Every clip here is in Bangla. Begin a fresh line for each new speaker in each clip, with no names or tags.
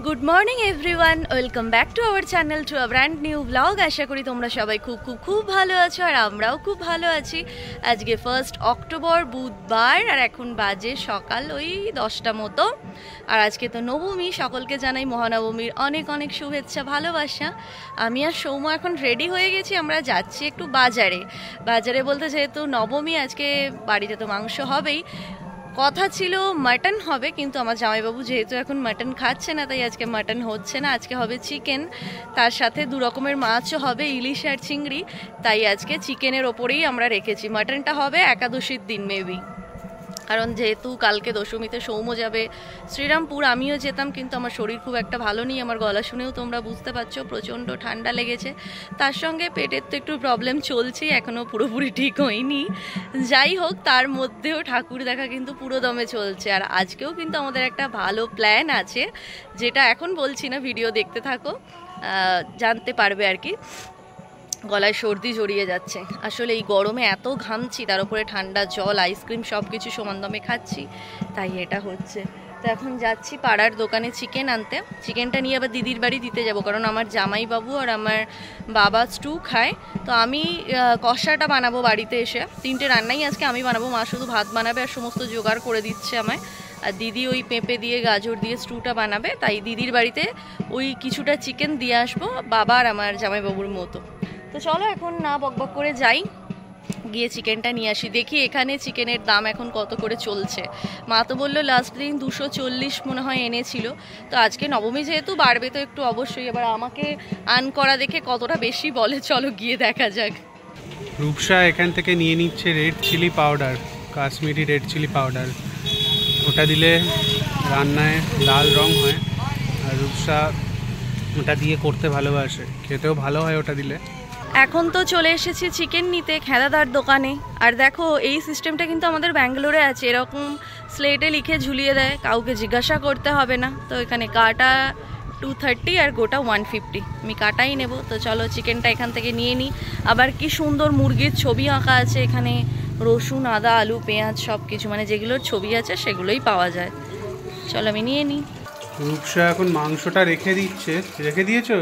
Good morning everyone, welcome back to our channel to a brand new blog. আশা করি তোমরা সবাই খুব ভালো আছো আর আমরাও খুব ভালো আছি। আজকে 1 অক্টোবর বুধবার আর এখন বাজে সকাল ওই 10টা মতো। আর আজকে তো নবমী, সকলকে জানাই মহানবমীর অনেক অনেক শুভেচ্ছা ভালোবাসা। আমি আর সৌম্য এখন রেডি হয়ে গেছি, আমরা যাচ্ছি একটু বাজারে বলতে যেহেতু নবমী আজকে বাড়িতে তো মাংস হবেই, কথা ছিল মাটন হবে, কিন্তু আমার জামাইবাবু যেহেতু এখন মাটন খাচ্ছে না তাই আজকে মাটন হচ্ছে না, আজকে হবে চিকেন। তার সাথে 2 রকমের মাছও হবে, ইলিশ আর চিংড়ি। তাই আজকে চিকেনের ওপরেই আমরা রেখেছি, মাটনটা হবে একাদশীর দিন মেবি। কারণ যেহেতু কালকে দশমীতে সৌম্য যাবে শ্রীরামপুর, আমিও যেতাম, কিন্তু আমার শরীর খুব একটা ভালো নেই। আমার গলা শুনেও তোমরা বুঝতে পারছো প্রচণ্ড ঠান্ডা লেগেছে, তার সঙ্গে পেটের তো একটু প্রবলেম চলছেই, এখনও পুরোপুরি ঠিক হয়নি। যাই হোক, তার মধ্যেও ঠাকুর দেখা কিন্তু পুরো দমে চলছে। আর আজকেও কিন্তু আমাদের একটা ভালো প্ল্যান আছে, যেটা এখন বলছি না, ভিডিও দেখতে থাকো, জানতে পারবে আর কি। গলায় সর্দি জড়িয়ে যাচ্ছে, আসলে এই গরমে এত ঘামছি, তার উপরে ঠান্ডা জল আইসক্রিম সব কিছু সমান দমে খাচ্ছি, তাই এটা হচ্ছে। তো এখন যাচ্ছি পাড়ার দোকানে চিকেন আনতে। চিকেনটা নিয়ে আবার দিদির বাড়ি দিতে যাব, কারণ আমার জামাইবাবু আর আমার বাবা স্টু খায়। তো আমি কষাটা বানাবো বাড়িতে এসে, 3টে রান্নাই আজকে আমি বানাবো, মা শুধু ভাত বানাবে আর সমস্ত জোগাড় করে দিচ্ছে আমায়। আর দিদি ওই পেঁপে দিয়ে গাজর দিয়ে স্টুটা বানাবে, তাই দিদির বাড়িতে ওই কিছুটা চিকেন দিয়ে আসবো, বাবা আর আমার জামাইবাবুর মতো। তো চলো এখন না বকবক করে যাই, গিয়ে চিকেনটা নিয়ে আসি। দেখি এখানে চিকেনের দাম এখন কত করে চলছে। মা তো বললো লাস্ট দিন 240 মনে হয় এনেছিল, তো আজকে নবমী যেহেতু বাড়বে তো একটু অবশ্যই। এবার আমাকে আর্ন করা দেখে কতটা বেশি বলে, চলো গিয়ে দেখা যাক।
রূপসা এখান থেকে নিয়ে নিচ্ছে red chili powder, Kashmiri red chili powder. ওটা দিলে রান্নায় লাল রং হয়, আর রূপসা ওটা দিয়ে করতে ভালোবাসে, খেতেও ভালো হয় ওটা দিলে।
এখন তো চলে এসেছি চিকেন নিতে খেদাদার দোকানে। আর দেখো, এই সিস্টেমটা কিন্তু আমাদের ব্যাঙ্গালোরে আছে, এরকম স্লেটে লিখে ঝুলিয়ে দেয়, কাউকে জিজ্ঞাসা করতে হবে না। তো এখানে কাটা 230 আর গোটা 150, আমি কাটাই নেব। তো চলো চিকেনটা এখান থেকে নিয়ে নিই। আবার কি সুন্দর মুরগির ছবি আঁকা আছে এখানে, রসুন আদা আলু পেঁয়াজ সব কিছু, মানে যেগুলোর ছবি আছে সেগুলোই পাওয়া যায়। চলো আমি নিয়ে নিই।
রূপসা এখন মাংসটা রেখে দিচ্ছে। রেখে দিয়েছো?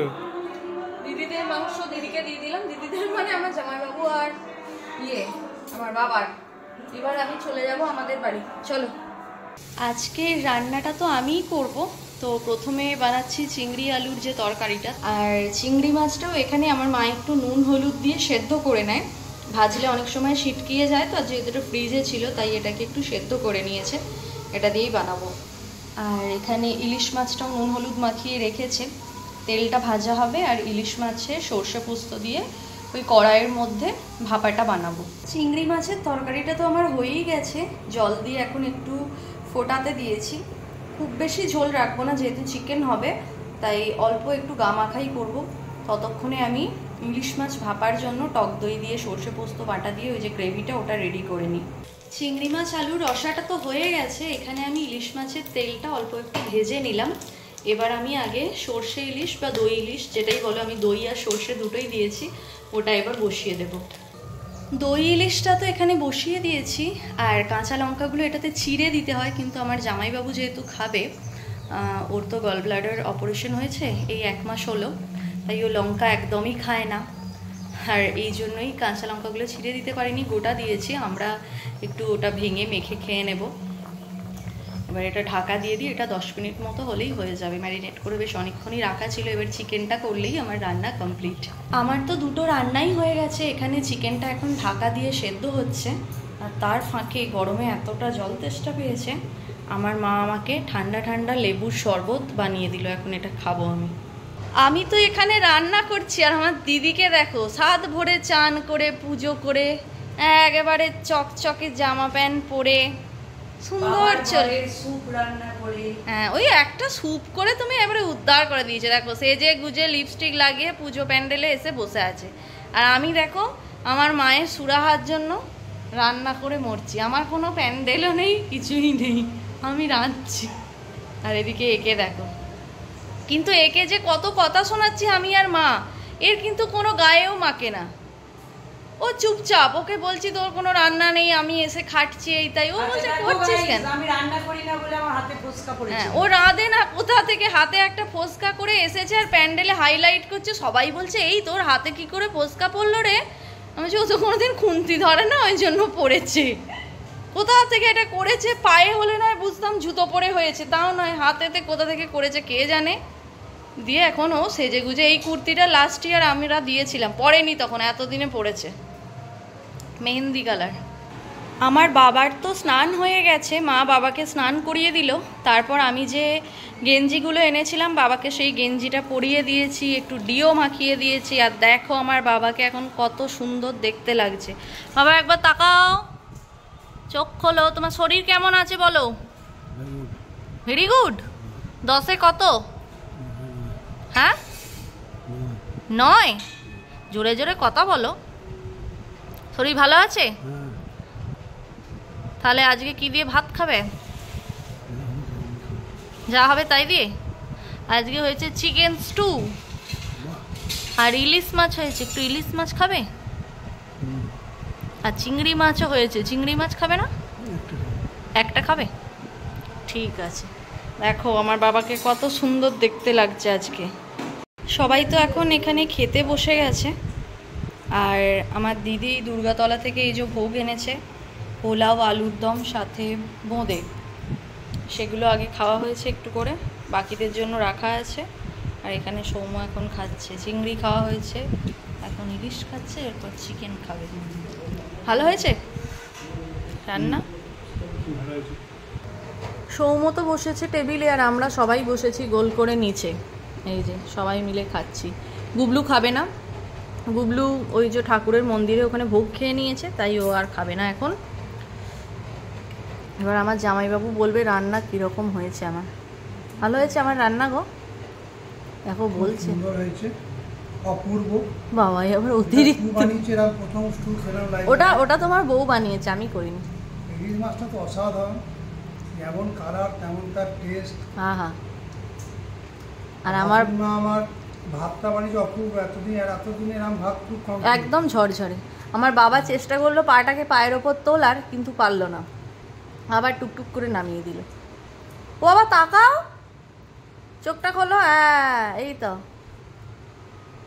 দিদিদের মাংস দিদিকে দিয়ে দিলাম, দিদিদের মানে আমার জামাইবাবু আর আমার বাবার। এবার আমি চলে যাব আমাদের বাড়ি, চলো। আজকে রান্নাটা তো আমিই করব। তো প্রথমে বানাচ্ছি চিংড়ি আলুর যে তরকারিটা, আর চিংড়ি মাছটাও এখানে আমার মা একটু নুন হলুদ দিয়ে সেদ্ধ করে নেয়, ভাজলে অনেক সময় ছিটকিয়ে যায়, তো যেহেতু এটা ফ্রিজে ছিল তাই এটাকে একটু সেদ্ধ করে নিয়েছে, এটা দিয়েই বানাবো। আর এখানে ইলিশ মাছটাও নুন হলুদ মাখিয়ে রেখেছে, তেলটা ভাজা হবে আর ইলিশ মাছে সর্ষে পোস্ত দিয়ে ওই কড়াইয়ের মধ্যে ভাপাটা বানাবো। চিংড়ি মাছের তরকারিটা তো আমার হয়েই গেছে, জল দিয়ে এখন একটু ফোটাতে দিয়েছি। খুব বেশি ঝোল রাখবো না, যেহেতু চিকেন হবে তাই অল্প একটু গা মাখাই করবো। ততক্ষণে আমি ইলিশ মাছ ভাপার জন্য টক দই দিয়ে সর্ষে পোস্ত বাটা দিয়ে ওই যে গ্রেভিটা ওটা রেডি করে নিই। চিংড়ি মাছ আলুর রসাটা তো হয়ে গেছে, এখানে আমি ইলিশ মাছের তেলটা অল্প একটু ভেজে নিলাম। এবার আমি আগে সর্ষে ইলিশ বা দই ইলিশ যেটাই বলো, আমি দই আর সর্ষে দুটোই দিয়েছি, ওটা এবার বসিয়ে দেব। দই ইলিশটা তো এখানে বসিয়ে দিয়েছি, আর কাঁচা লঙ্কাগুলো এটাতে চিড়ে দিতে হয়, কিন্তু আমার জামাইবাবু যেহেতু খাবে, ওর তো গল ব্লাডার অপারেশন হয়েছে এই 1 মাস হলো, তাই ও লঙ্কা একদমই খায় না, আর এই জন্যই কাঁচা লঙ্কাগুলো ছিঁড়ে দিতে পারিনি, গোটা দিয়েছি। আমরা একটু ওটা ভেঙে মেখে খেয়ে নেব। এবার এটা ঢাকা দিয়ে দিই, এটা 10 মিনিট মতো হলেই হয়ে যাবে, ম্যারিনেট করে বেশ অনেকক্ষণই রাখা ছিল। এবার চিকেনটা করলেই আমার রান্না কমপ্লিট। আমার তো 2টো রান্নাই হয়ে গেছে, এখানে চিকেনটা এখন ঢাকা দিয়ে সেদ্ধ হচ্ছে, আর তার ফাঁকে গরমে এতটা জল তেষ্টা পেয়েছে, আমার মা আমাকে ঠান্ডা ঠান্ডা লেবুর শরবত বানিয়ে দিল, এখন এটা খাবো আমি। আমি তো এখানে রান্না করছি, আর আমার দিদিকে দেখো সাত ভরে চান করে পুজো করে একেবারে চকচকে জামা প্যান্ট পরে সুন্দর চলে স্যুপ রান্না করে, হ্যাঁ ওই একটা স্যুপ করে তুমি এবারে উদ্ধার করে দিয়েছে। দেখো সেজে গুজে লিপস্টিক লাগিয়ে পুজো প্যান্ডেলে এসে বসে আছে, আর আমি দেখো আমার মায়ের সুরাহার জন্য রান্না করে মরছি। আমার কোনো প্যান্ডেলও নেই, কিছুই নেই, আমি রাঁধছি। আর এদিকে একে দেখো, কিন্তু একে যে কত কথা শোনাচ্ছি আমি আর মা, এর কিন্তু কোনো গায়েও মাকে না। ও চুপচাপ, ওকে বলছি তোর কোনো রান্না নেই, আমি এসে খাটছি এই তাই, ও বলছে করছিস কেন?
আমি রান্না করি না বলে আমার হাতে ফোসকা পড়েছে।
হ্যাঁ, ও রাঁধে না, কোথা থেকে হাতে একটা ফোসকা করে এসেছে আর প্যান্ডেলে হাইলাইট করছে, সবাই বলছে এই তোর হাতে কি করে ফোসকা পড়লো রে। আমি বলছি ও তো কোনোদিন খুন্তি ধরে না, ওই জন্য পড়েছে। কোথা থেকে এটা করেছে, পায়ে হলে নয় বুঝতাম জুতো পরে হয়েছে, তাও নয় হাতেতে কোথা থেকে করেছে কে জানে। দিয়ে এখন ও সেজে গুজে, এই কুর্তিটা লাস্ট ইয়ার আমরা দিয়েছিলাম, পরেনি তখন, এতদিনে পড়েছে, মেহেন্দি কালার। আমার বাবার তো স্নান হয়ে গেছে, মা বাবাকে স্নান করিয়ে দিল, তারপর আমি যে গেঞ্জিগুলো এনেছিলাম বাবাকে সেই গেঞ্জিটা পরিয়ে দিয়েছি, একটু ডিও মাখিয়ে দিয়েছি। আর দেখো আমার বাবাকে এখন কত সুন্দর দেখতে লাগছে। বাবা একবার তাকাও, চোখ খোলো, তোমার শরীর কেমন আছে বলো? Very good. 10-এ কত? হ্যাঁ 9? জোরে জোরে কথা বলো। শরীর ভালো আছে? তাহলে আজকে কি দিয়ে ভাত খাবে? যা হবে তাই দিয়ে? আজকে হয়েছে চিকেন স্টু আর ইলিশ মাছ হয়েছে, একটু ইলিশ মাছ খাবে? আর চিংড়ি মাছও হয়েছে, চিংড়ি মাছ খাবে না? একটা খাবে? ঠিক আছে। দেখো আমার বাবাকে কত সুন্দর দেখতে লাগছে আজকে। সবাই তো এখন এখানে খেতে বসে গেছে। আর আমার দিদি দুর্গাতলা থেকে এই যে ভোগ এনেছে, পোলাও আলুর দম সাথে বোঁদে, সেগুলো আগে খাওয়া হয়েছে একটু করে, বাকিদের জন্য রাখা আছে। আর এখানে সৌম্য এখন খাচ্ছে, চিংড়ি খাওয়া হয়েছে, এখন ইলিশ খাচ্ছে, এরপর চিকেন খাবে। ভালো হয়েছে রান্না? সৌম্য তো বসেছে টেবিলে আর আমরা সবাই বসেছি গোল করে নিচে, এই যে সবাই মিলে খাচ্ছি। গুবলু খাবে না, গুবলু ওই যে ঠাকুরের মন্দিরে ওখানে ভোগ খেয়ে নিয়েছে, তাই ও আর খাবে না এখন। এবার আমার জামাইবাবু বলবে রান্না কীরকম হয়েছে আমার। ভালো হয়েছে আমার রান্না গো, দেখো বলছে
অপূর্ব।
বাবা আবার অতিরিক্ত। ওটা ওটা তোমার বউ বানিয়েছে, আমি করিনি।
ইলিশ মাছটা তো অসাধারণ, যেমন কালার তেমন তার টেস্ট।
হ্যাঁ হ্যাঁ। আর আমার
ভাতটা বানিয়েছে অপূর্ব, এতদিন এরকম ভাত খুব কম,
একদম ঝরঝরে। আমার বাবা চেষ্টা করলো পাটাকে পায়ের ওপর তোলার, কিন্তু পারলো না, আবার টুকটুক করে নামিয়ে দিল। ও বাবা তাকাও, চোখটা খোলো। হ্যাঁ এই তো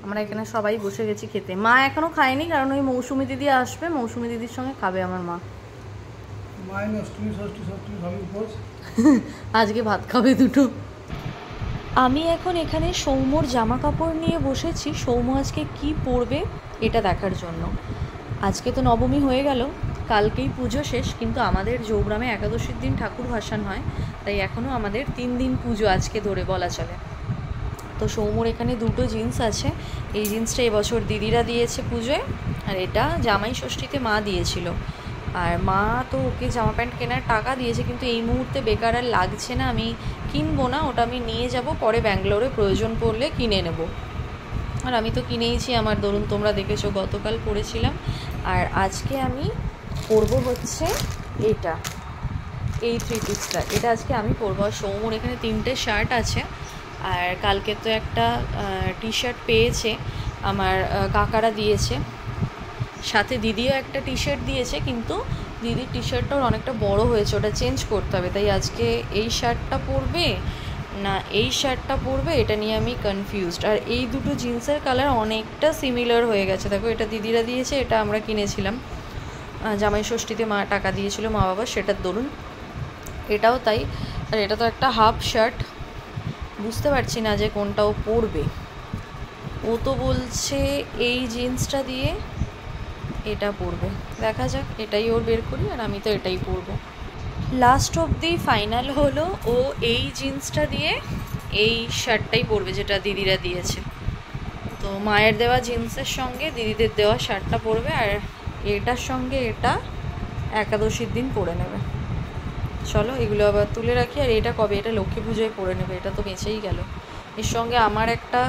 আমরা এখানে সবাই বসে গেছি খেতে। মা এখনো খায়নি, কারণ ওই মৌসুমি দিদি আসবে, মৌসুমি দিদির সঙ্গে খাবে আমার মা। আজকে ভাত খাবে দুটো। আমি এখন এখানে সৌম্যর জামা কাপড় নিয়ে বসেছি, সৌম্য আজকে কি পরবে এটা দেখার জন্য। আজকে তো নবমী হয়ে গেল, কালকেই পুজো শেষ, কিন্তু আমাদের জৌগ্রামে একাদশীর দিন ঠাকুর ভাসান হয়, তাই এখনও আমাদের 3 দিন পুজো আজকে ধরে বলা চলে। তো সৌম্যর এখানে দুটো জিন্স আছে, এই জিন্সটা এবছর দিদিরা দিয়েছে পুজোয়, আর এটা জামাই ষষ্ঠীতে মা দিয়েছিল। আর মা তো ওকে জামা প্যান্ট কেনার টাকা দিয়েছে, কিন্তু এই মুহূর্তে বেকার আর লাগছে না, আমি কিনবো না, ওটা আমি নিয়ে যাব পরে ব্যাঙ্গালোরে, প্রয়োজন পড়লে কিনে নেব। আর আমি তো কিনেইছি আমার, ধরুন তোমরা দেখেছো গতকাল পরেছিলাম। আর আজকে আমি পরবো হচ্ছে এটা, এই 3 পিসটা, এটা আজকে আমি পরবো। আর সৌম্যর এখানে 3টে শার্ট আছে, আর কালকে তো একটা টি শার্ট পেয়েছে আমার কাকারা দিয়েছে, সাথে দিদিও একটা টি শার্ট দিয়েছে, কিন্তু দিদির টি শার্টটাও অনেকটা বড় হয়েছে, ওটা চেঞ্জ করতে হবে। তাই আজকে এই শার্টটা পরবে না এই শার্টটা পরবে, এটা নিয়ে আমি কনফিউজড। আর এই দুটো জিন্সের কালার অনেকটা সিমিলার হয়ে গেছে, দেখো এটা দিদিরা দিয়েছে, এটা আমরা কিনেছিলাম জামাই ষষ্ঠীতে, মা টাকা দিয়েছিল মা বাবা, সেটার দরুন। এটাও তাই। আর এটা তো একটা হাফ শার্ট, বুঝতে পারছি না যে কোনটা ও পরবে। ও তো বলছে এই জিন্সটা দিয়ে এটা পরবে, দেখা যাক, এটাই ওর বের করি, আর আমি তো এটাই পরবো। লাস্ট অবধি ফাইনাল হলো ও এই জিন্সটা দিয়ে এই শার্টটাই পরবে যেটা দিদিরা দিয়েছে। তো মায়ের দেওয়া জিন্সের সঙ্গে দিদিদের দেওয়া শার্টটা পরবে, আর এটার সঙ্গে এটা একাদশীর দিন পরে নেবে। চলো এগুলো আবার তুলে রাখি। আর এটা কবে, এটা লক্ষ্মী পুজোয় পরে নেবে, এটা তো বেঁচেই গেল। এর সঙ্গে আমার একটা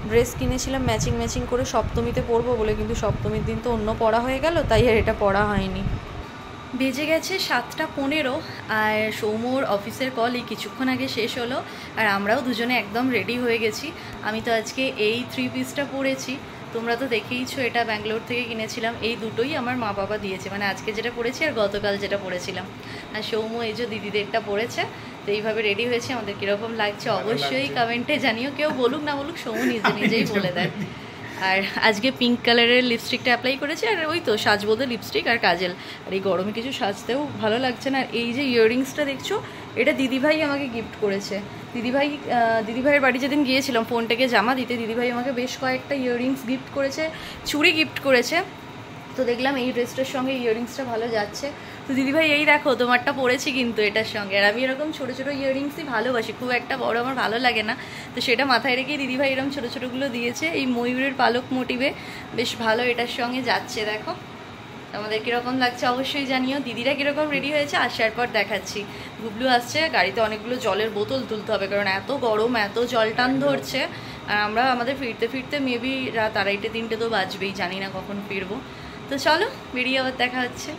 ড্রেস কিনেছিলাম ম্যাচিং করে সপ্তমীতে পরবো বলে, কিন্তু সপ্তমীর দিন তো অন্য পরা হয়ে গেল, তাই আর এটা পরা হয়নি। বেজে গেছে 7:15, আর সৌম্যর অফিসের কল এই কিছুক্ষণ আগে শেষ হলো, আর আমরাও দুজনে একদম রেডি হয়ে গেছি। আমি তো আজকে এই 3 পিসটা পরেছি, তোমরা তো দেখেইছো, এটা ব্যাঙ্গালোর থেকে কিনেছিলাম। এই দুটোই আমার মা বাবা দিয়েছে, মানে আজকে যেটা পরেছি আর গতকাল যেটা পরেছিলাম। আর সৌম্য এই যে দিদিদেরটা পরেছে। তো এইভাবে রেডি হয়েছে, আমাদের কীরকম লাগছে অবশ্যই কমেন্টে জানিও। কেউ বলুক না বলুক, সৌম্য নিজেই বলে দেয়। আর আজকে পিঙ্ক কালারের লিপস্টিকটা অ্যাপ্লাই করেছি, আর ওই তো সাজবোধে লিপস্টিক আর কাজল। আর এই গরমে কিছু সাজতেও ভালো লাগছে না। আর এই যে ইয়াররিংসটা দেখছো, এটা দিদিভাই আমাকে গিফট করেছে। দিদিভাইয়ের বাড়ি যেদিন গিয়েছিলাম ফোনটাকে জামা দিতে, দিদিভাই আমাকে বেশ কয়েকটা ইয়াররিংস গিফট করেছে, চুড়ি গিফট করেছে। তো দেখলাম এই ড্রেসটার সঙ্গে ইয়াররিংসটা ভালো যাচ্ছে। তো দিদিভাই এই দেখো তোমারটা পরেছি কিন্তু এটার সঙ্গে। আর আমি এরকম ছোটো ছোটো ইয়াররিংসই ভালোবাসি, খুব একটা বড় আমার ভালো লাগে না। তো সেটা মাথায় রেখেই দিদিভাই এরকম ছোটো ছোটোগুলো দিয়েছে। এই ময়ূরের পালক মোটিভে বেশ ভালো এটার সঙ্গে যাচ্ছে। দেখো আমাদের কীরকম লাগছে অবশ্যই জানিও। দিদিরা কীরকম রেডি হয়েছে আসার পর দেখাচ্ছি। গুবলু আসছে, গাড়িতে অনেকগুলো জলের বোতল তুলতে হবে, কারণ এত গরম, এত জল টান ধরছে। আর আমরা আমাদের ফিরতে ফিরতে মেবি রাত 2:30-3টে তো বাজবেই, জানি না কখন ফিরবো। তো চলো বেরিয়ে আবার দেখা হচ্ছে।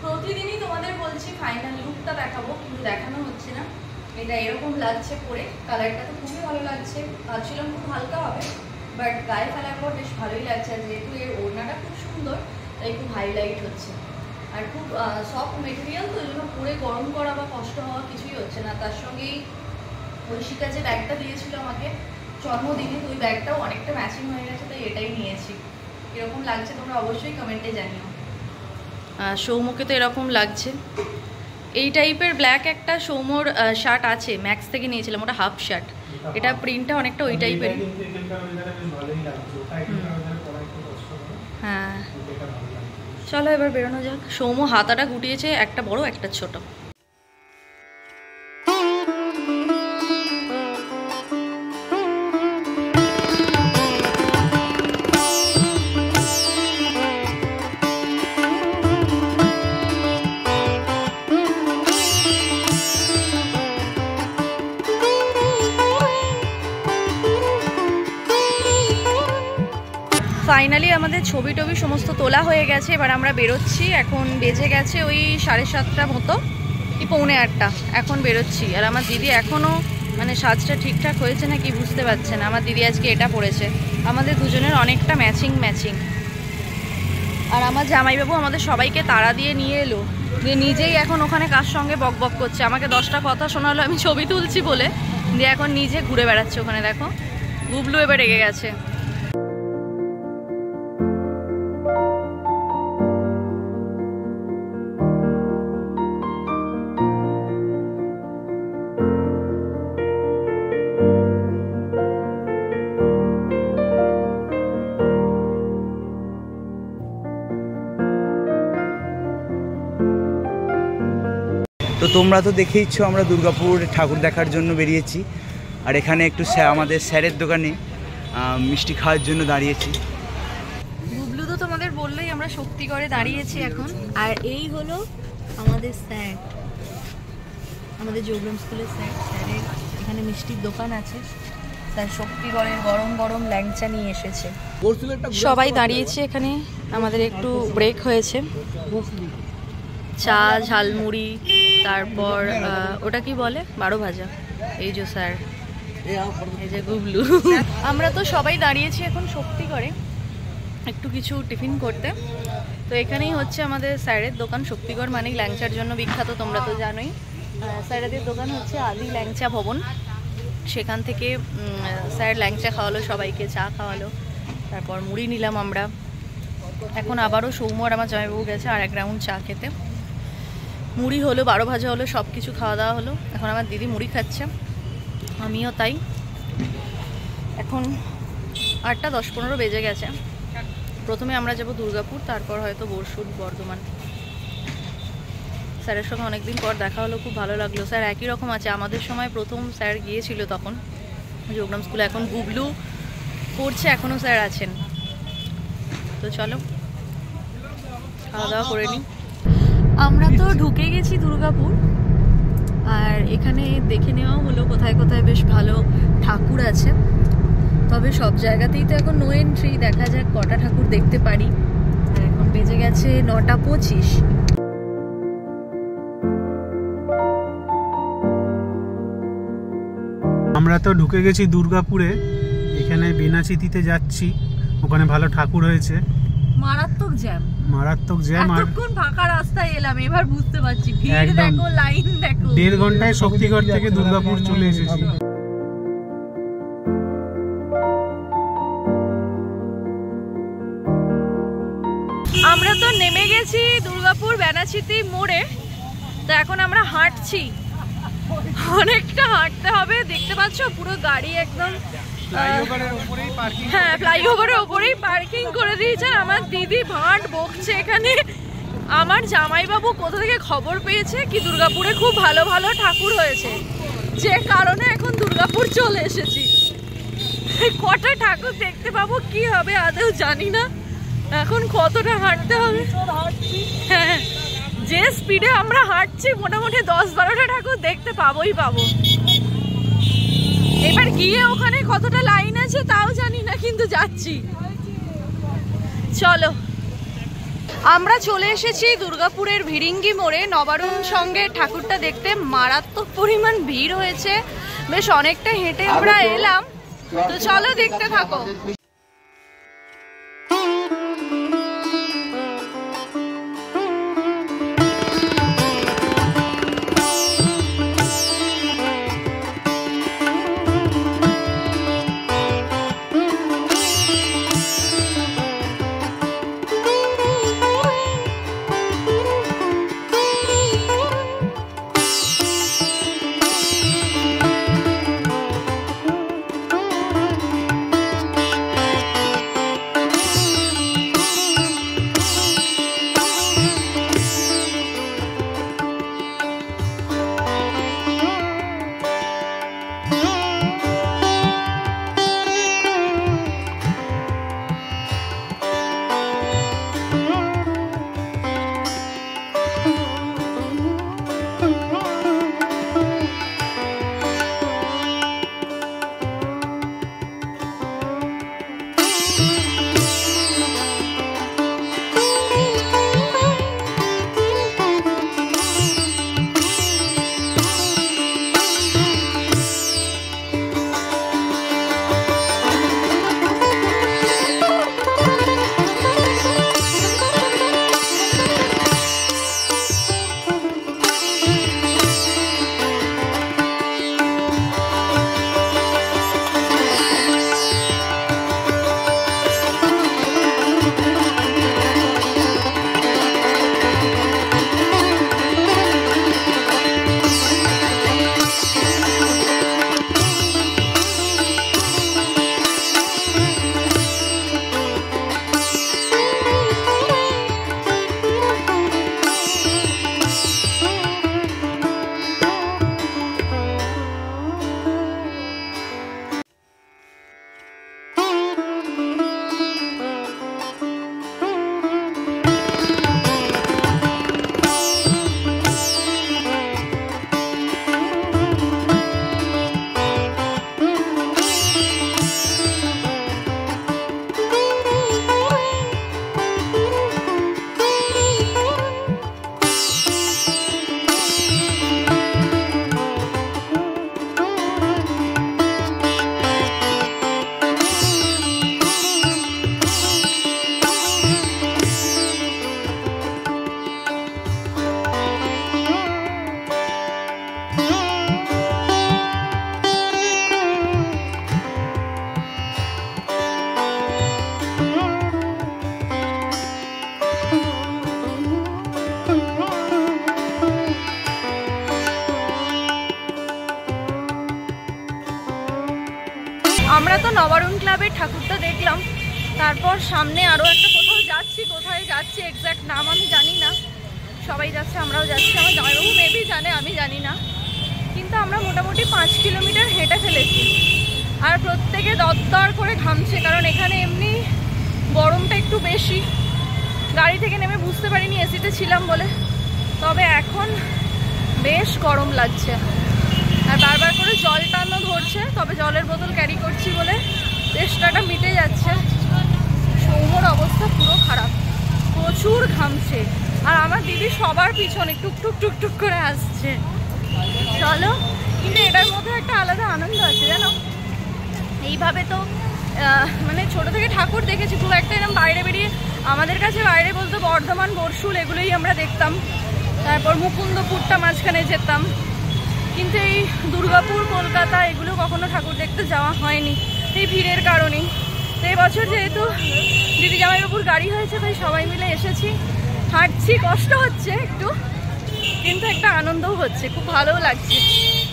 প্রতিদিনই তোমাদের বলছি ফাইনাল লুকটা দেখাবো, কিন্তু দেখানো হচ্ছে না। এটা এরকম লাগছে পরে, কালারটা তো খুবই ভালো লাগছে। ভাবছিলাম খুব হালকা হবে, বাট গায়ে ফেলার পর বেশ ভালোই লাগছে। আর যেহেতু এর ওড়নাটা খুব সুন্দর, তাই খুব হাইলাইট হচ্ছে। আর খুব সফট মেটেরিয়াল, তো ওই জন্য পরে গরম করা বা কষ্ট হওয়া কিছুই হচ্ছে না। তার সঙ্গেই ঐশিকা যে ব্যাগটা দিয়েছিল আমাকে জন্মদিনে, তো ওই ব্যাগটাও অনেকটা ম্যাচিং হয়ে গেছে, তাই এটাই নিয়েছি। এরকম লাগছে তোমরা অবশ্যই কমেন্টে জানিও। সৌম্যকে তো এরকম লাগছে। এই টাইপের ব্ল্যাক একটা সৌম্যর শার্ট আছে, ম্যাক্স থেকে নিয়েছিলাম, ওটা হাফ শার্ট। এটা প্রিন্টটা অনেকটা ওই টাইপের। হ্যাঁ চলো এবার বেরোনো যাক। সৌম্য হাতাটা গুটিয়েছে, একটা বড় একটা ছোট। ফাইনালি আমাদের ছবি টবি সমস্ত তোলা হয়ে গেছে। এবার আমরা বেরোচ্ছি। এখন বেজে গেছে ওই 7:30 মতো, কি 7:45। এখন বেরোচ্ছি। আর আমার দিদি এখনও মানে সাজটা ঠিকঠাক হয়েছে না কি বুঝতে পারছে না। আমার দিদি আজকে এটা পরেছে, আমাদের দুজনের অনেকটা ম্যাচিং। আর আমার জামাইবাবু আমাদের সবাইকে তাড়া দিয়ে নিয়ে এলো, দিয়ে নিজেই এখন ওখানে কার সঙ্গে বকবক করছে। আমাকে 10টা কথা শোনালো আমি ছবি তুলছি বলে, দিয়ে এখন নিজে ঘুরে বেড়াচ্ছে ওখানে। দেখো গুবলু এবার রেগে গেছে।
তো তোমরা তো দেখেইছো আমরা দুর্গাপুর ঠাকুর দেখার জন্য বেরিয়েছি। আর এখানে একটু আমাদের স্যারের দোকানে মিষ্টি খাওয়ার জন্য দাঁড়িয়েছি।
গুবলু তো তোমাদের বললেই আমরা শক্তিগড়ে দাঁড়িয়েছি এখন। আর এই হলো আমাদের স্যার, আমাদের যোগরাম স্কুলের স্যারের এখানে মিষ্টির দোকান আছে। স্যার শক্তিগড়ের গরম গরম ল্যাংচা নিয়ে এসেছে। সবাই দাঁড়িয়েছে এখানে, আমাদের একটু ব্রেক হয়েছে। চা, ঝালমুড়ি, তারপর ওটা কি বলে 12 ভাজা। এই যে স্যার, এই যে গুবলু। আমরা তো সবাই দাঁড়িয়েছি এখন শক্তিগড়ে একটু কিছু টিফিন করতে। তো এখানেই হচ্ছে আমাদের স্যারের দোকান। শক্তিগড় মানেই ল্যাংচার জন্য বিখ্যাত, তোমরা তো জানোই। স্যারেদের দোকান হচ্ছে আদি ল্যাংচা ভবন। সেখান থেকে স্যার ল্যাংচা খাওয়ালো সবাইকে, চা খাওয়ালো, তারপর মুড়ি নিলাম আমরা। এখন আবারও সৌম্য আর আমার জামাইবাবু গেছে আর 1 রাউন্ড চা খেতে। মুড়ি হলো, 12 ভাজা হলো, সব কিছু খাওয়া দাওয়া হলো। এখন আমার দিদি মুড়ি খাচ্ছে, আমিও তাই। এখন 8টা 10-15 বেজে গেছে। প্রথমে আমরা যাব দুর্গাপুর, তারপর হয়তো বর্ষুল, বর্ধমান। স্যারের সঙ্গে অনেকদিন পর দেখা হলো, খুব ভালো লাগলো। স্যার একই রকম আছে, আমাদের সময় প্রথম স্যার গিয়েছিল তখন যোগরাম স্কুলে। এখন গুবলু পড়ছে, এখনও স্যার আছেন। তো চলো খাওয়া দাওয়া করে নিই। আমরা তো ঢুকে গেছি দুর্গাপুর। আর এখানে দেখে নেওয়া হলো কোথায় কোথায় বেশ ভালো ঠাকুর আছে। তবে সব জায়গাতেই তো এখন নো এন্ট্রি, দেখা যাক কটা ঠাকুর দেখতে পারি। আর এখন বেজে গেছে 9:25।
আমরা তো ঢুকে গেছি দুর্গাপুরে। এখানে বেনাচিতিতে যাচ্ছি, ওখানে ভালো ঠাকুর হয়েছে।
মারাত্মক জ্যাম,
মারাত্মক জ্যাম। আর
এতক্ষণ ফাঁকা রাস্তায় এলাম, এবার বুঝতে পারছি ভিড় দেখো, লাইন দেখো।
1.5 ঘন্টায় শক্তিগড় থেকে দুর্গাপুর চলে এসেছি।
আমরা তো নেমে গেছি দুর্গাপুর ব্যানাচিতি মোড়ে। তো এখন আমরা হাঁটছি, অনেকটা হাঁটতে হবে। দেখতে পাচ্ছ পুরো গাড়ি একদম হ্যাঁ ফ্লাইওভারের ওপরেই পার্কিং করে দিয়েছে। আমার দিদি ভাট বকছে এখানে। আমার জামাইবাবু কোথা থেকে খবর পেয়েছে কি দুর্গাপুরে খুব ভালো ভালো ঠাকুর হয়েছে, যে কারণে এখন দুর্গাপুর চলে এসেছি। কটা ঠাকুর দেখতে পাবো কি হবে আদৌ জানি না, এখন কতটা হাঁটতে হবে। হ্যাঁ, যে স্পিডে আমরা হাঁটছি মোটামুটি 10-12টা ঠাকুর দেখতে পাবোই পাবো। এবার গিয়ে ওখানে কতটা লাইন আছে তাও জানি না, কিন্তু যাচ্ছি। চলো, আমরা চলে এসেছি দুর্গাপুরের ভিরিঙ্গি মোড়ে নবারুণ সঙ্গে ঠাকুরটা দেখতে। মারাত্মক পরিমাণ ভিড় হয়েছে, বেশ অনেকটা হেঁটে আমরা এলাম। তো চলো দেখতে থাকো। আমরা তো নবারুণ ক্লাবের ঠাকুরটা দেখলাম, তারপর সামনে আরও একটা কোথাও যাচ্ছি। কোথায় যাচ্ছি এক্স্যাক্ট নাম আমি জানি না, সবাই যাচ্ছে আমরাও যাচ্ছি। আমার জামাইবাবু মেবি জানে, আমি জানি না। কিন্তু আমরা মোটামুটি 5 কিলোমিটার হেঁটে ফেলেছি, আর প্রত্যেকে দরদর করে ঘামছে, কারণ এখানে এমনি গরমটা একটু বেশি। গাড়ি থেকে নেমে বুঝতে পারিনি এসিতে ছিলাম বলে, তবে এখন বেশ গরম লাগছে। আর বারবার করে জল টানো ধরছে, তবে জলের বোতল ক্যারি করছি বলে তেষ্টাটা মিটে যাচ্ছে। সৌমর অবস্থা পুরো খারাপ, প্রচুর ঘামছে। আর আমার দিদি সবার পিছনে টুকটুক টুকটুক করে আসছে। চলো, কিন্তু এটার মধ্যে একটা আলাদা আনন্দ আছে জানো। এইভাবে তো মানে ছোট থেকে ঠাকুর দেখেছি, খুব একটা এরকম বাইরে বেরিয়ে, আমাদের কাছে বাইরে বলতে বর্ধমান, বরশুল এগুলোই আমরা দেখতাম, তারপর মুকুন্দপুরটা মাঝখানে যেতাম, কিন্তু এই দুর্গাপুর, কলকাতা এগুলো কখনো ঠাকুর দেখতে যাওয়া হয়নি এই ভিড়ের কারণেই। তো এবছর যেহেতু দিদি জামাইবাবুর গাড়ি হয়েছে, তাই সবাই মিলে এসেছি, হাঁটছি, কষ্ট হচ্ছে একটু, কিন্তু একটা আনন্দও হচ্ছে, খুব ভালোও লাগছে,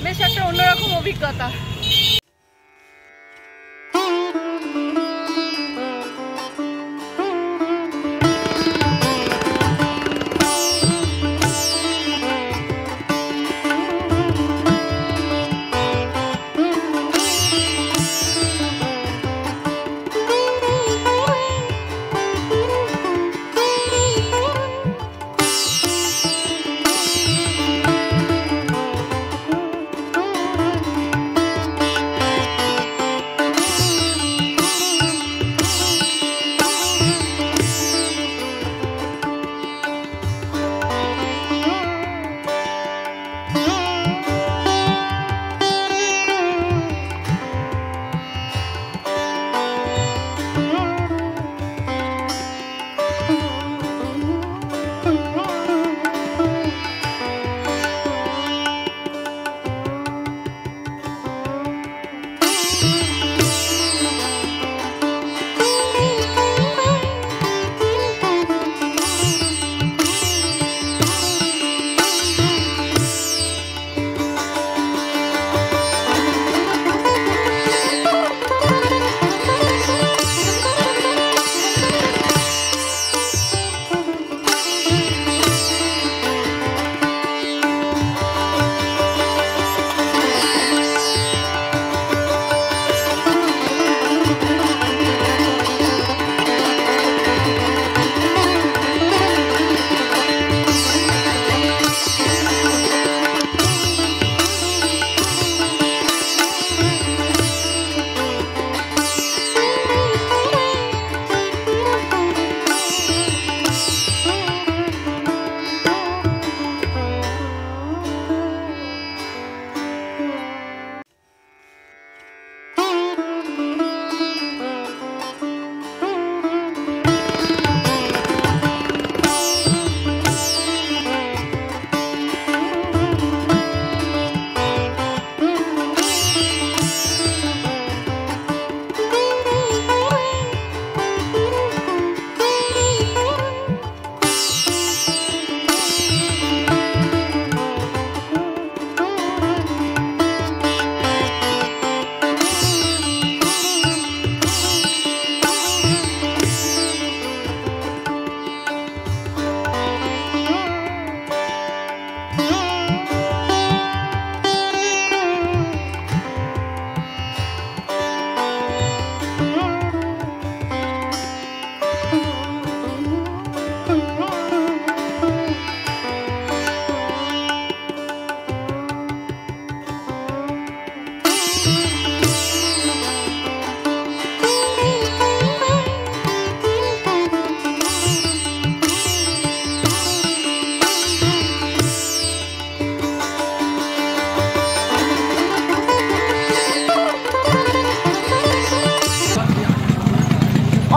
বেশ একটা অন্যরকম অভিজ্ঞতা।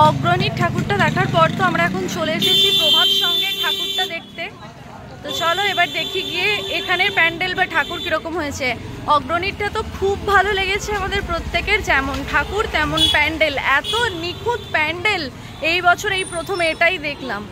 অগ্রণীর ঠাকুরটা দেখার পর তো আমরা এখন চলে এসেছি প্রভাত সঙ্গে ঠাকুরটা দেখতে। তো চলো এবার দেখি গিয়ে এখানের প্যান্ডেল বা ঠাকুর কীরকম হয়েছে। অগ্রণীরটা তো খুব ভালো লেগেছে আমাদের প্রত্যেকের, যেমন ঠাকুর তেমন প্যান্ডেল, এত নিখুঁত প্যান্ডেল এই বছর এই প্রথম এটাই দেখলাম।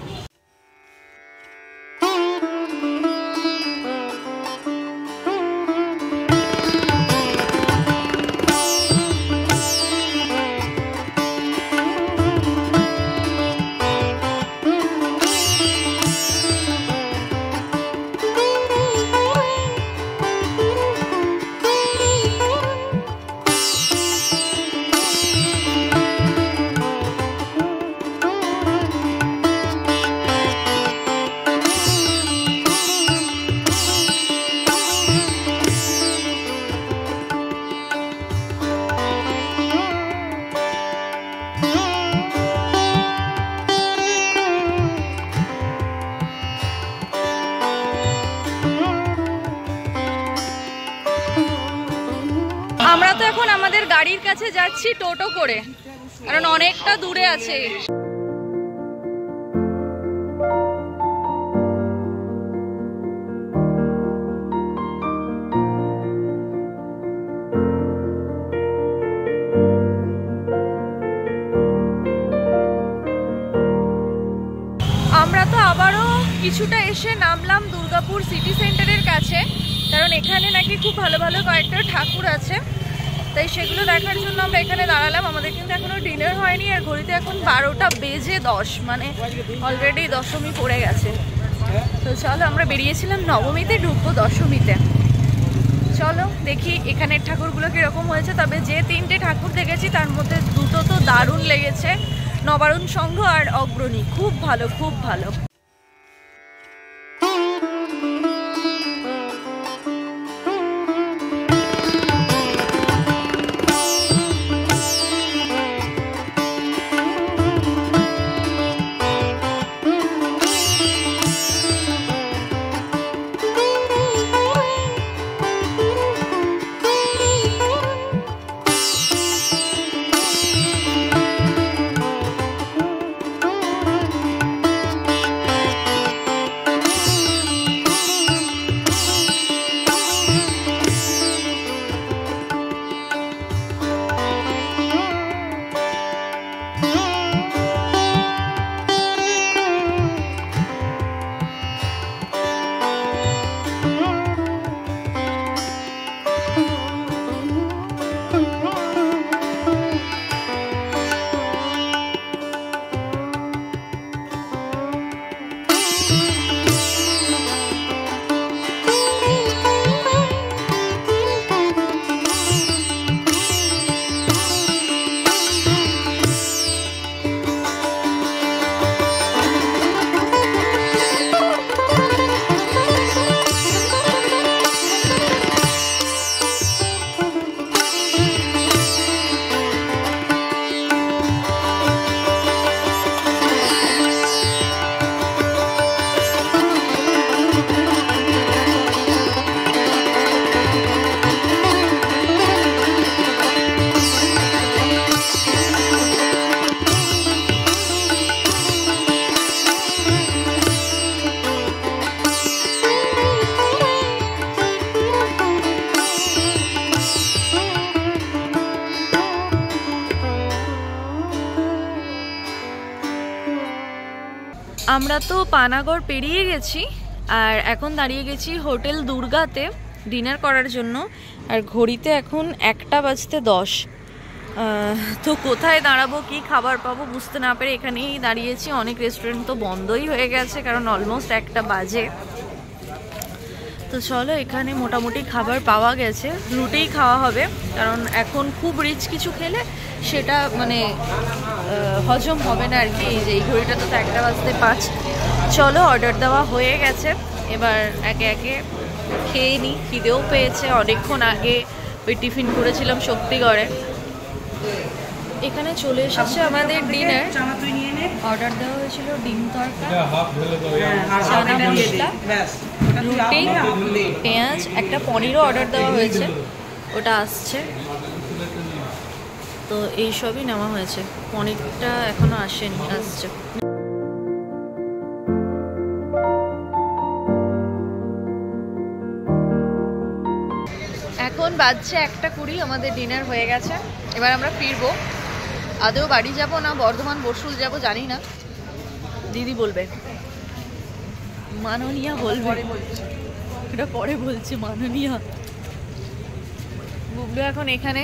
আমরা তো এখন আমাদের গাড়ির কাছে যাচ্ছি টোটো করে। কারণ অনেকটা দূরে আছে। আমরা তো আবারও কিছুটা এসে নামলাম দুর্গাপুর সিটি সেন্টারের কাছে, কারণ এখানে নাকি খুব ভালো ভালো কয়েকটা ঠাকুর আছে, তাই সেগুলো দেখার জন্য আমরা এখানে দাঁড়ালাম। আমাদের কিন্তু এখনো ডিনার হয়নি, আর ঘড়িতে এখন 12টা বেজে 10, মানে অলরেডি দশমী পড়ে গেছে। তো চলো, আমরা বেরিয়েছিলাম নবমীতে, ঢুকবো দশমীতে। চলো দেখি এখানের ঠাকুরগুলো কীরকম হয়েছে। তবে যে 3টে ঠাকুর দেখেছি তার মধ্যে 2টো তো দারুণ লেগেছে, নবারুণ সংঘ আর অগ্রণী, খুব ভালো খুব ভালো। আমরা তো পানাগড় পেরিয়ে গেছি, আর এখন দাঁড়িয়ে গেছি হোটেল দুর্গাতে ডিনার করার জন্য। আর ঘড়িতে এখন 1টা বাজতে 10। তো কোথায় দাঁড়াবো, কি খাবার পাবো বুঝতে না পেরে এখানেই দাঁড়িয়েছি। অনেক রেস্টুরেন্ট তো বন্ধই হয়ে গেছে, কারণ অলমোস্ট 1টা বাজে। তো চলো, এখানে মোটামুটি খাবার পাওয়া গেছে, রুটিই খাওয়া হবে, কারণ এখন খুব রিচ কিছু খেলে সেটা মানে হজম হবে না আর কি। এই যে এই ঘড়িটা তো 1টা বাজতে 5। চলো, অর্ডার দেওয়া হয়ে গেছে, এবার একে একে খেয়ে নিই। খিদেও পেয়েছে, অনেকক্ষণ আগে ওই টিফিন করেছিলাম শক্তিগড়ে। এখানে চলে এসেছে আমাদের ডিনার। অর্ডার দেওয়া হয়েছিল ডিম তরকা, চানা মশলা, রুটি, পেঁয়াজ, একটা পনিরও অর্ডার দেওয়া হয়েছে, ওটা আসছে। তো এইসবই নেওয়া হয়েছে, পনিরটা এখনো আসেনি, আসছে। এখন বাজছে 1:20, আমাদের ডিনার হয়ে গেছে। এবার আমরা ফিরবো। আদৌ বাড়ি যাব না বর্ধমান বসুল যাব জানি না, দিদি বলবে, মাননীয়া বলবে, এটা পরে বলছে মাননীয়া। বুবলু এখন এখানে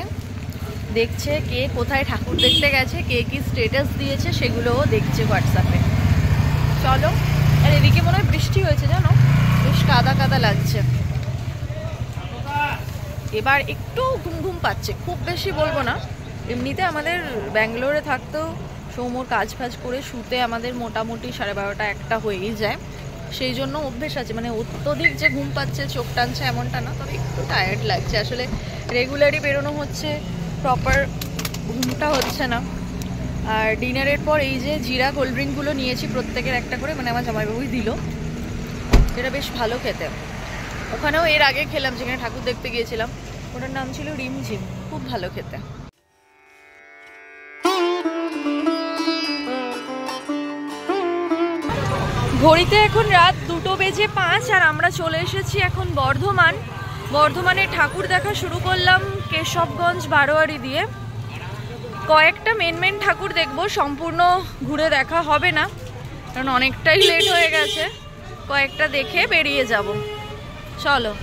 দেখছে কে কোথায় ঠাকুর দেখতে গেছে, কে কি স্টেটাস দিয়েছে সেগুলোও দেখছে হোয়াটসঅ্যাপে। চলো, আর এদিকে মনে হয় বৃষ্টি হয়েছে, জানো, বেশ কাদা কাদা লাগছে। এবার একটু ঘুম ঘুম পাচ্ছে, খুব বেশি বলবো না। এমনিতে আমাদের ব্যাঙ্গালোরে থাকতেও সৌম্যর কাজ ফাজ করে শুতে আমাদের মোটামুটি 12:30 1টা হয়েই যায়, সেই জন্য অভ্যেস আছে। মানে অত্যধিক যে ঘুম পাচ্ছে, চোখ টানছে এমনটা না, তবে একটু টায়ার্ড লাগছে। আসলে রেগুলারই বেরোনো হচ্ছে, প্রপার ঘুমটা হচ্ছে না। আর ডিনারের পর এই যে জিরা কোল্ড ড্রিঙ্কগুলো নিয়েছি, প্রত্যেকের একটা করে, মানে আমার জামাইবাবুই দিল, যেটা বেশ ভালো খেতে। ওখানেও এর আগে খেলাম যেখানে ঠাকুর দেখতে গিয়েছিলাম, ওটার নাম ছিল রিমঝিম, খুব ভালো খেতে। ঘড়িতে এখন রাত 2:05 আর আমরা চলে এসেছি এখন বর্ধমানে ঠাকুর দেখা শুরু করলাম কেশবগঞ্জ বারোয়ারি দিয়ে। কয়েকটা মেন ঠাকুর দেখবো, সম্পূর্ণ ঘুরে দেখা হবে না কারণ অনেকটাই লেট হয়ে গেছে। কয়েকটা দেখে বেরিয়ে যাব, চলো।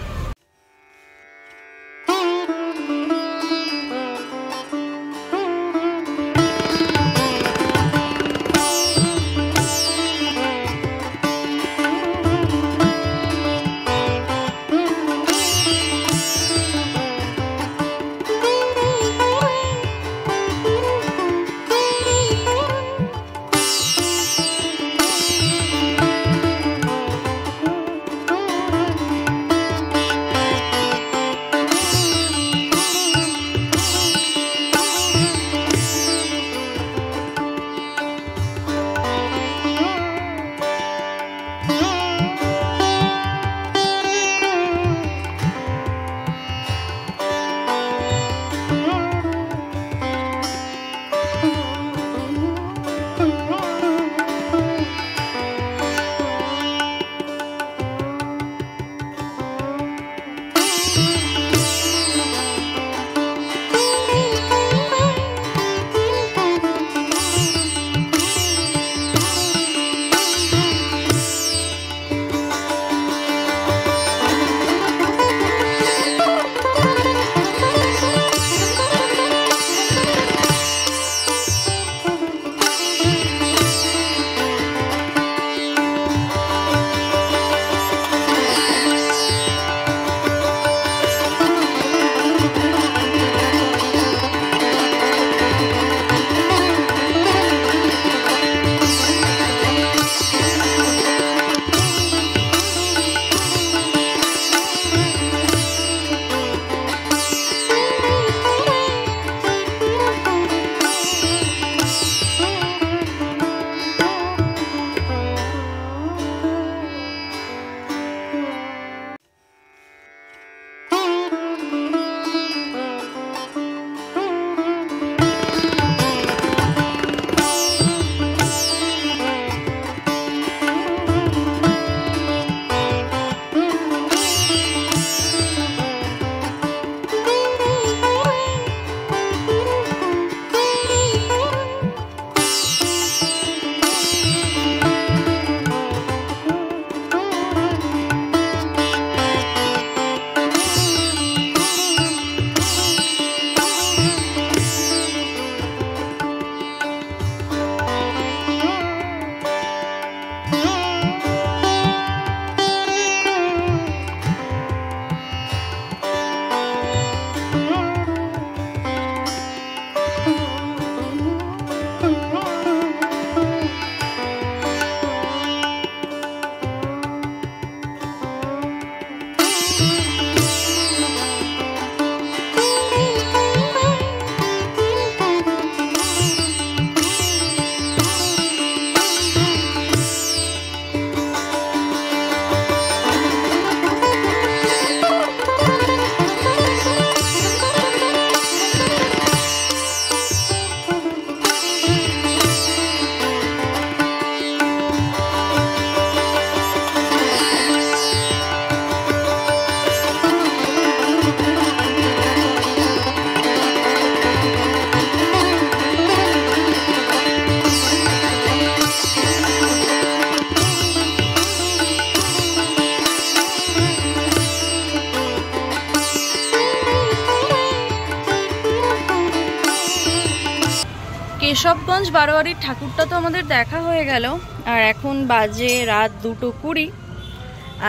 কেশবগঞ্জ বারোয়ারির ঠাকুরটা তো আমাদের দেখা হয়ে গেল, আর এখন বাজে রাত 2:20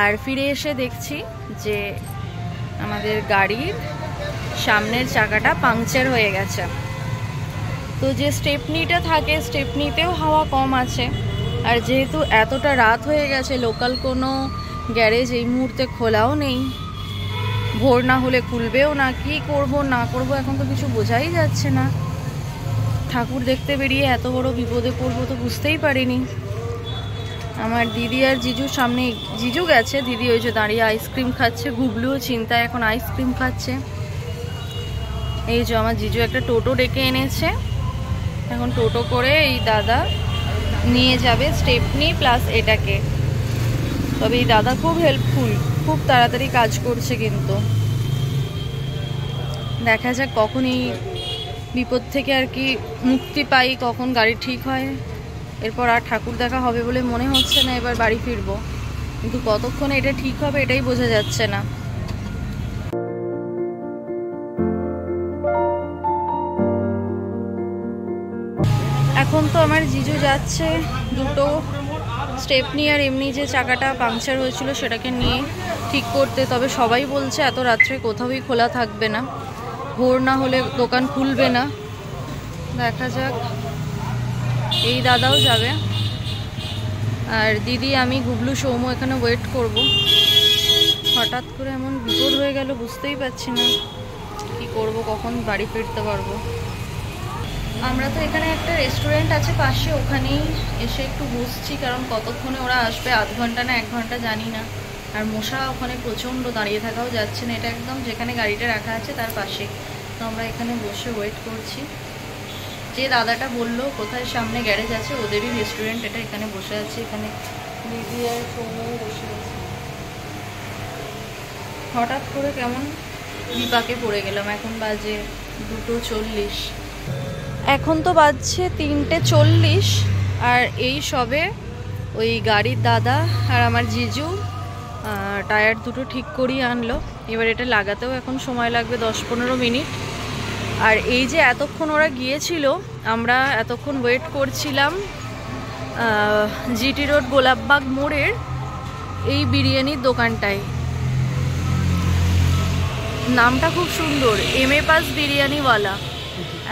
আর ফিরে এসে দেখছি যে আমাদের গাড়ির সামনের চাকাটা পাংচার হয়ে গেছে। তো যে স্টেপনিটা থাকে স্টেপনিতেও হাওয়া কম আছে, আর যেহেতু এতটা রাত হয়ে গেছে লোকাল কোনো গ্যারেজ এই মুহূর্তে খোলাও নেই, ভোর না হলে খুলবেও না, কি করব না করব এখন তো কিছু বোঝাই যাচ্ছে না। ঠাকুর দেখতে বেরিয়ে এত বড় বিপদে পড়বো তো বুঝতেই পারিনি। আমার দিদি আর জিজুর সামনে, জিজু গেছে, দিদি ওই যে দাঁড়িয়ে আইসক্রিম খাচ্ছে, গুবলুও চিন্তায় এখন আইসক্রিম খাচ্ছে। এই যে আমার জিজু একটা টোটো ডেকে এনেছে, এখন টোটো করে এই দাদা নিয়ে যাবে স্টেপনি প্লাস এটাকে। তবে এই দাদা খুব হেল্পফুল, খুব তাড়াতাড়ি কাজ করছে। কিন্তু দেখা যাক কখন এই বিপদ থেকে আর কি মুক্তি পাই, কখন গাড়ি ঠিক হয়। এরপর আর ঠাকুর দেখা হবে বলে মনে হচ্ছে না, এবার বাড়ি ফিরবো। কিন্তু কতক্ষণে এটা ঠিক হবে এটাই বোঝা যাচ্ছে না। এখন তো আমার জিজু যাচ্ছে দুটো স্টেপনি আর এমনি যে চাকাটা পাংচার হয়েছিল সেটাকে নিয়ে ঠিক করতে। তবে সবাই বলছে এত রাত্রে কোথাওই খোলা থাকবে না, ভোর না হলে দোকান খুলবে না। দেখা যাক। এই দাদাও যাবে, আর দিদি, আমি, গুবলু, সৌম্য এখানে ওয়েট করব। হঠাৎ করে এমন বিপদ হয়ে গেল, বুঝতেই পারছি না কি করব, কখন বাড়ি ফিরতে পারবো। আমরা তো এখানে একটা রেস্টুরেন্ট আছে পাশে, ওখানেই এসে একটু বসছি, কারণ কতক্ষণে ওরা আসবে, আধ ঘন্টা না 1 ঘন্টা জানি না। আর মশা ওখানে প্রচণ্ড, দাঁড়িয়ে থাকাও যাচ্ছে না। এটা একদম যেখানে গাড়িটা রাখা আছে তার পাশে। তো আমরা এখানে বসে ওয়েট করছি। যে দাদাটা বললো কোথায় সামনে গ্যারেজ আছে, ওদেরই রেস্টুরেন্ট এটা। এখানে বসে আছে, এখানে দিদি আর সৌম্যও বসে আছে। হঠাৎ করে কেমন বিপাকে পড়ে গেলাম। এখন বাজে 2:40। এখন তো বাজছে 3:40, আর এই সবে ওই গাড়ির দাদা আর আমার জিজু টায়ার দুটো ঠিক করিয়ে আনলো। এবার এটা লাগাতেও এখন সময় লাগবে 10-15 মিনিট। আর এই যে এতক্ষণ ওরা গিয়েছিল, আমরা এতক্ষণ ওয়েট করছিলাম জিটি রোড গোলাপবাগ মোড়ের এই বিরিয়ানির দোকানটায়। নামটা খুব সুন্দর, এমএ পাস বিরিয়ানিওয়ালা।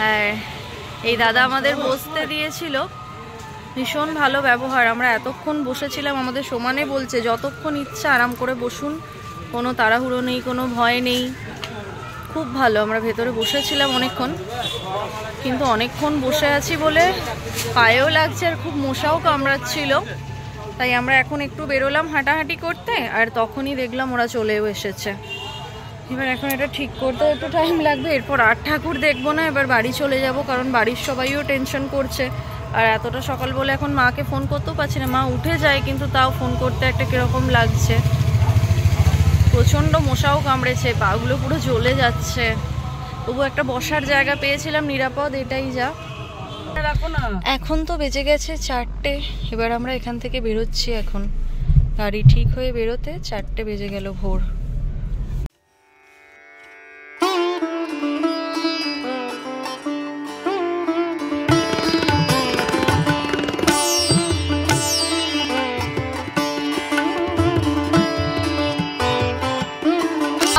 আর এই দাদা আমাদের বসতে দিয়েছিল, ভীষণ ভালো ব্যবহার। আমরা এতক্ষণ বসেছিলাম, আমাদের সমানে বলছে যতক্ষণ ইচ্ছা আরাম করে বসুন, কোনো তাড়াহুড়ো নেই, কোনো ভয় নেই। খুব ভালো। আমরা ভেতরে বসেছিলাম অনেকক্ষণ, কিন্তু অনেকক্ষণ বসে আছি বলে পায়েও লাগছে আর খুব মশাও কামড়াচ্ছিল। তাই আমরা এখন একটু বেরোলাম হাঁটাহাঁটি করতে, আর তখনই দেখলাম ওরা চলেও এসেছে। এবার এখন এটা ঠিক করতে একটু টাইম লাগবে। এরপর আর ঠাকুর দেখবো না, এবার বাড়ি চলে যাব, কারণ বাড়ির সবাইও টেনশন করছে। আর এতটা সকাল বলে এখন মাকে ফোন করতেও পারছি না। মা উঠে যায়, কিন্তু তাও ফোন করতে একটা কীরকম লাগছে। প্রচণ্ড মশাও কামড়েছে, পাগুলো পুরো জ্বলে যাচ্ছে। তবু একটা বসার জায়গা পেয়েছিলাম নিরাপদ, এটাই যা। এখন তো বেজে গেছে 4টে। এবার আমরা এখান থেকে বেরোচ্ছি। এখন গাড়ি ঠিক হয়ে বেরোতে 4টে বেজে গেল ভোর।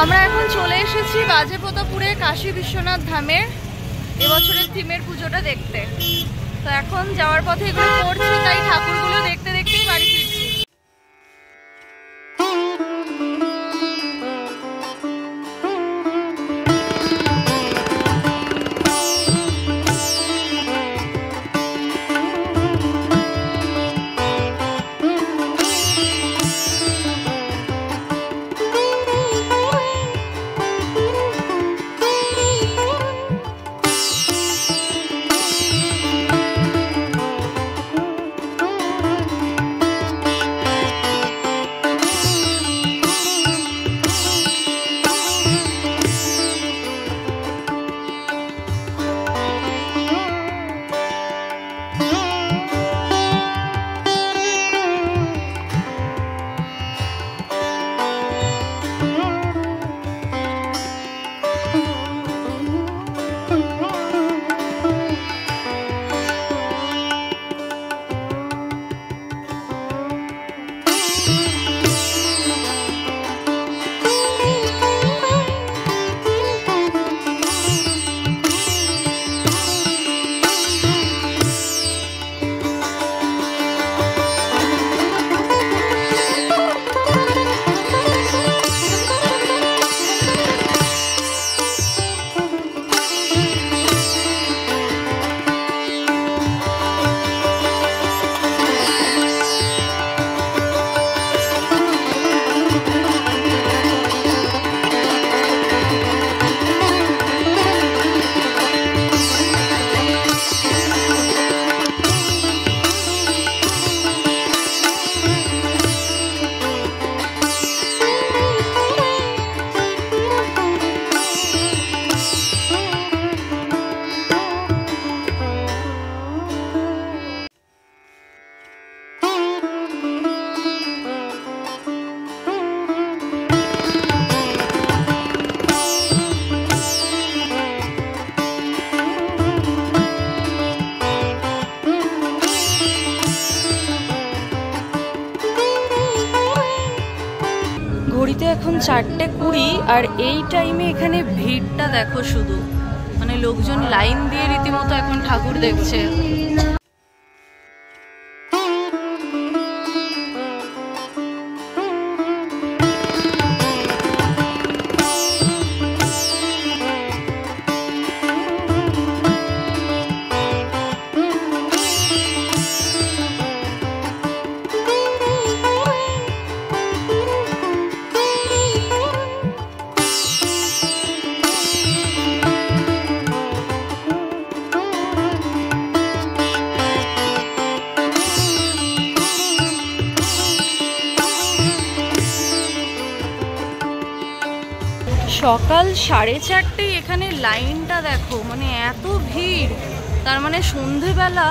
আমরা এখন চলে এসেছি বাজেপ্রতাপুরে কাশী বিশ্বনাথ ধামের এবছরের থিমের পুজোটা দেখতে। তো এখন যাওয়ার পথে এগুলো করছি, তাই ঠাকুরগুলো দেখতে দেখতেই বাড়ি ফিরছি। এখন 4:20 আর এই টাইমে এখানে ভিড়টা দেখো শুধু, মানে লোকজন লাইন দিয়ে রীতিমতো এখন ঠাকুর দেখছে। সকাল 4:30 এখানে লাইনটা দেখো, মানে এত ভিড়। তার মানে সন্ধেবেলা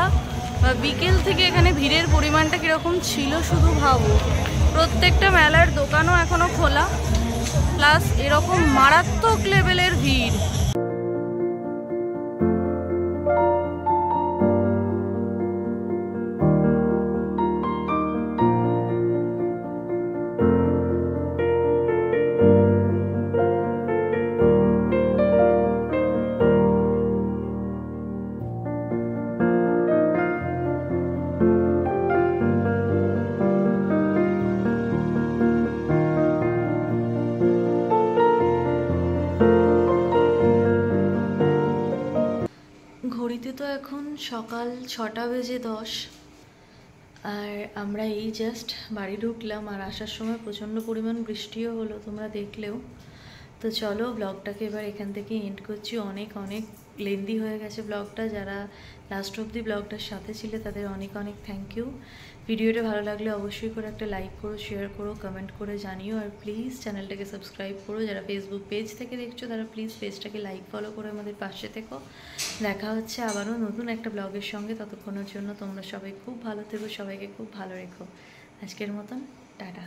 বা বিকেল থেকে এখানে ভিড়ের পরিমাণটা কীরকম ছিল শুধু ভাবো। প্রত্যেকটা মেলার দোকানও এখনো খোলা, প্লাস এরকম মারাত্মক লেভেলের ভিড়। ঘড়িতে তো এখন সকাল 6:10 আর আমরা এই জাস্ট বাড়ি ঢুকলাম। আর আসার সময় প্রচণ্ড পরিমাণ বৃষ্টিও হলো, তোমরা দেখলেও। তো চলো ব্লগটাকে এবার এখান থেকে এন্ড করছি। অনেক লেন্দি হয়ে গেছে ব্লগটা। যারা লাস্ট অবধি ব্লগটার সাথে ছিলে তাদের অনেক থ্যাংক ইউ। ভিডিওটা ভালো লাগলে অবশ্যই করে একটা লাইক করো, শেয়ার করো, কমেন্ট করে জানিও। আর প্লিজ চ্যানেলটাকে সাবস্ক্রাইব করো। যারা ফেসবুক পেজ থেকে দেখছো তারা প্লিজ পেজটাকে লাইক ফলো করে আমাদের পাশে থেকো। দেখা হচ্ছে আবারও নতুন একটা ব্লগের সঙ্গে। ততক্ষণের জন্য তোমরা সবাই খুব ভালো থেকো, সবাইকে খুব ভালো রেখো। আজকের মতন টাটা।